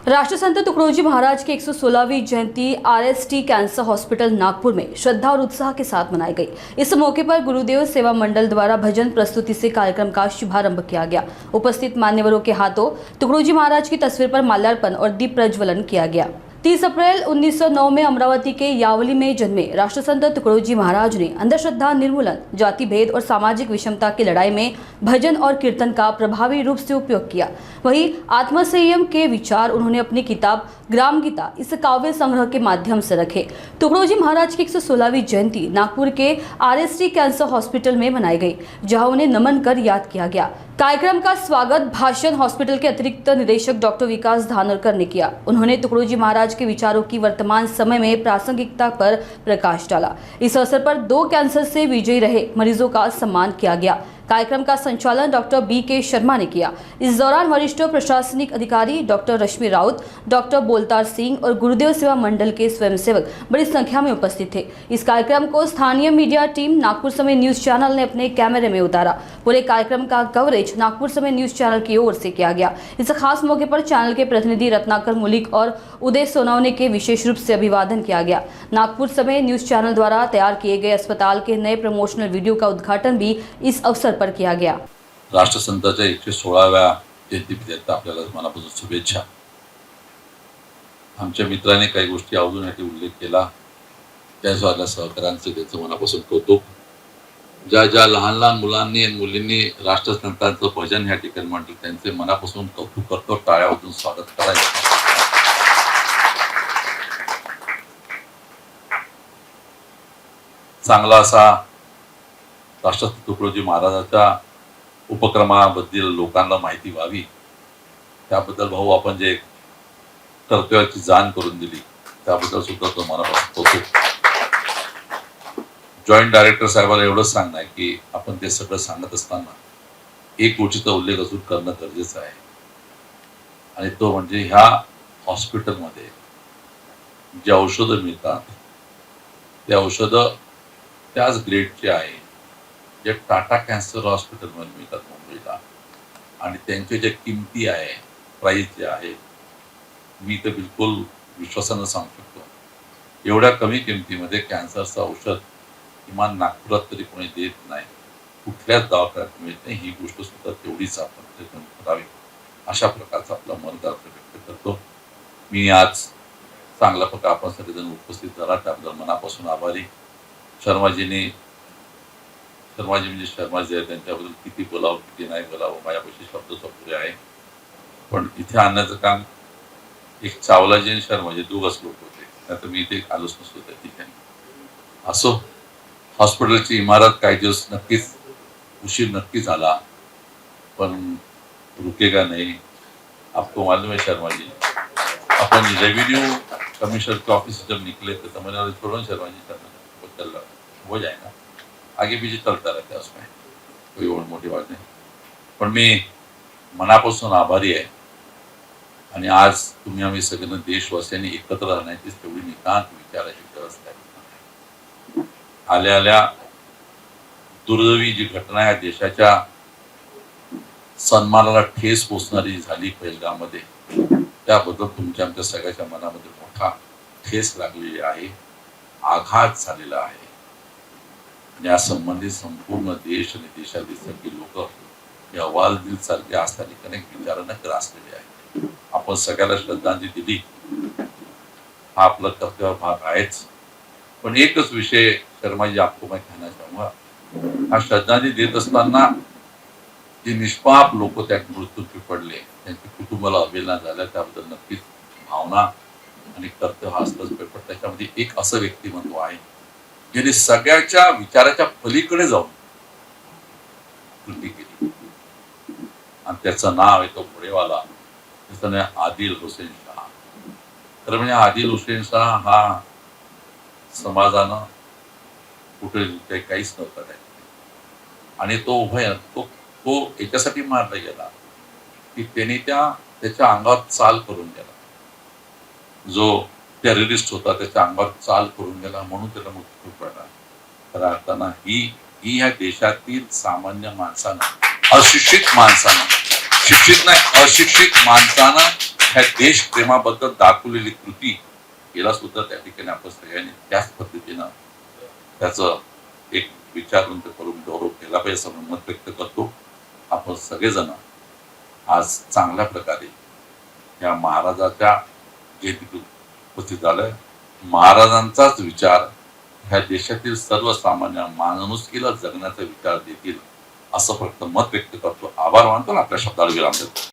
राष्ट्रसंत तुकडोजी महाराज की 116वीं जयंती RST cancer hospital Nagpur में श्रद्धा और उत्साह के साथ मनाई गई। इस मौके पर गुरुदेव सेवा मंडल द्वारा भजन प्रस्तुति से कार्यक्रम का शुभारंभ किया गया। उपस्थित मान्यवरों के हाथों तुकडोजी महाराज की तस्वीर पर माल्यार्पण और दीप प्रज्वलन किया गया। 30 अप्रैल 1909 में अमरावती के यावली में जन्मे राष्ट्रसंत तुकडोजी महाराज ने अंधश्रद्धा निर्मूलन, जाति भेद और सामाजिक विषमता की लड़ाई में भजन और कीर्तन का प्रभावी रूप से उपयोग किया। वहीं आत्मसंयम के विचार उन्होंने अपनी किताब ग्राम गीता इस काव्य संग्रह के माध्यम से रखे। तुकडोजी महाराज की 116वीं जयंती नागपुर के आरएसटी कैंसर हॉस्पिटल में मनाई गई, जहां उन्हें नमन कर याद किया गया। कार्यक्रम का स्वागत भाषण हॉस्पिटल के अतिरिक्त निदेशक डॉक्टर विकास धानोरकर ने किया। उन्होंने तुकडोजी महाराज के विचारों की वर्तमान समय में प्रासंगिकता पर प्रकाश डाला। इस अवसर पर 2 कैंसर से विजयी रहे मरीजों का सम्मान किया गया। कार्यक्रम का संचालन डॉक्टर बी.के. शर्मा ने किया। इस दौरान वरिष्ठ प्रशासनिक अधिकारी डॉक्टर रश्मि राउत, डॉक्टर बोलतार सिंह और गुरुदेव सेवा मंडल के स्वयंसेवक बड़ी संख्या में उपस्थित थे। इस कार्यक्रम को स्थानीय मीडिया टीम नागपुर समय न्यूज चैनल ने अपने कैमरे में उतारा। पूरे कार्यक्रम का कवरेज नागपुर समय न्यूज चैनल की ओर से किया गया। इस खास मौके पर चैनल के प्रतिनिधि रत्नाकर मुलिक और उदय सोनवने के विशेष रूप से अभिवादन किया गया। नागपुर समय न्यूज चैनल द्वारा तैयार किए गए अस्पताल के नए प्रमोशनल वीडियो का उद्घाटन भी इस अवसर पर किया गया। राष्ट्रसंतांच्या 116व्या जयंतीनिमित्त आपल्याला मनापासून शुभेच्छा। आमच्या मित्राने काही गोष्टी अजूनही उल्लेख केला, त्यासाठी सहकाऱ्यांचे त्यांचं मनापासून कौतुक। ज्या लहान लहान मुलांनी आणि मुलींनी राष्ट्रसंतांचं भजन या ठिकाणी म्हटलं, त्यांचे मनापासून कौतुक करतो, टाळ्या वाजवून स्वागत करायचं। चांगला असा राष्ट्रसंत तुकडोजी महाराजांच्या उपक्रमाबद्दल लोकांना माहिती व्हावी, त्याबद्दल भाऊ आपण जे कर्तव्याची जाण करून दिली त्याबद्दल सुद्धा तो मनापासून कौतुक। जॉईंट डायरेक्टर साहेबांना एवढंच सांगणं आहे की आपण ते सगळं सांगत असताना एक गोष्टीचा उल्लेख अजून करणं गरजेचं आहे, आणि तो म्हणजे ह्या हॉस्पिटलमध्ये जे औषधं मिळतात ते औषधं त्याच ग्रेडचे आहे जे टाटा कॅन्सर हॉस्पिटलमध्ये मिळतात मुंबईला, आणि त्यांचे जे किमती आहे, प्राइस जे आहे, मी तर बिलकुल विश्वासानं सांगू शकतो एवढ्या कमी किमतीमध्ये कॅन्सरचं औषध किमान नागपुरात तरी कोणी देत नाही, कुठल्याच दवाखान्यात मिळत नाही। ही गोष्ट सुद्धा तेवढीच आपण प्रयत्न करावी, अशा प्रकारचा आपला मनोगत व्यक्त करतो। मी आज चांगल्या प्रकारे आपण सगळेजण उपस्थित झाला त्याबद्दल मनापासून आभारी। शर्माजी म्हणजे शर्माजी आहे, त्यांच्याबद्दल किती बोलावं किती नाही बोलावं माझ्यापाशी शब्द पुरे आहे, पण इथे आणण्याचं काम एक चावलाजी आणि शर्माजी दोघच लोक होते, नाहीतर मी इथे आलोच नसतो त्या ठिकाणी। असो, हॉस्पिटलची इमारत काही दिवस नक्कीच उशीर नक्की झाला, पण रुकेगा नहीं। आपको मालूम है शर्मा जी, अपन रेवेन्यू कमिश्नर के ऑफिस से जब निकले तो मैंने छोड़ो शर्मा जी, चल रहा हो जाएगा, आगे पीछे चलता रहता है, उसमें कोई और मोठी बात नहीं। पण मी मनापासून आभारी आहे, आणि आज तुम्ही आम्ही सगळ्यांना देशवासियांनी एकत्र राहण्याची तेवढी नितांत विचाराची गरज आहे। आल्या आल्या दुर्दैवी जी घटना या देशाच्या सन्मानाला ठेस पोचणारी झाली पहिलगावमध्ये, त्याबद्दल तुमच्या आमच्या सगळ्याच्या मनामध्ये मोठा ठेस लागलेली आहे, आघात झालेला आहे, आणि या संबंधित संपूर्ण देश आणि देशातील सगळी लोक या अहवालदिल सारख्या असताना अनेक विचारांना ग्रासलेले आहेत। आपण सगळ्याला श्रद्धांजली दिली, हा आपला कर्तव्य भाग आहेच, पण एकच विषय शर्माजी आपको मैं कहना चाहूंगा, हा श्रद्धांजली देत असताना जे निष्पाप लोक त्या मृत्यूचे पडले, त्यांच्या कुटुंबाला अवेलना झाल्या, त्याबद्दल नक्कीच भावना आणि कर्तव्य हा असलंच पेपर। त्याच्यामध्ये एक असं व्यक्तिमत्व आहे ज्याने सगळ्याच्या विचाराच्या पलीकडे जाऊन कृती केली, आणि त्याचं नाव आहे तो पुणेवाला, त्याचं नाव आदिल हुसेन शाह। तर म्हणजे आदिल हुसेन शाह हा समाजानं कुठे काहीच नव्हता त्याच्यात, आणि तो याच्यासाठी मारला गेला की त्याने त्याच्या अंगात चाल करून गेला, जो टेररिस्ट होता त्याच्या अंगावर चाल करून गेला, म्हणून त्याला मृत्यू पडला। खऱ्या अर्थानं ही ह्या देशातील सामान्य माणसानं, अशिक्षित माणसानं, शिक्षित नाही अशिक्षित माणसानं ह्या देशप्रेमाबद्दल दाखवलेली कृती याला सुद्धा त्या ठिकाणी आपण सगळ्यांनी त्याच पद्धतीनं त्याचं एक विचार करून गौरव केला पाहिजे असं मत व्यक्त करतो. आपण सगळेजण आज चांगल्या प्रकारे या महाराजाच्या जयंतीत उपस्थित झालोय. महाराजांचाच विचार ह्या देशातील सर्वसामान्य माणुसकीला जगण्याचा विचार देतील असं फक्त मत व्यक्त करतो. आभार मानतो आणि आपल्या शब्दाला विराम देतो.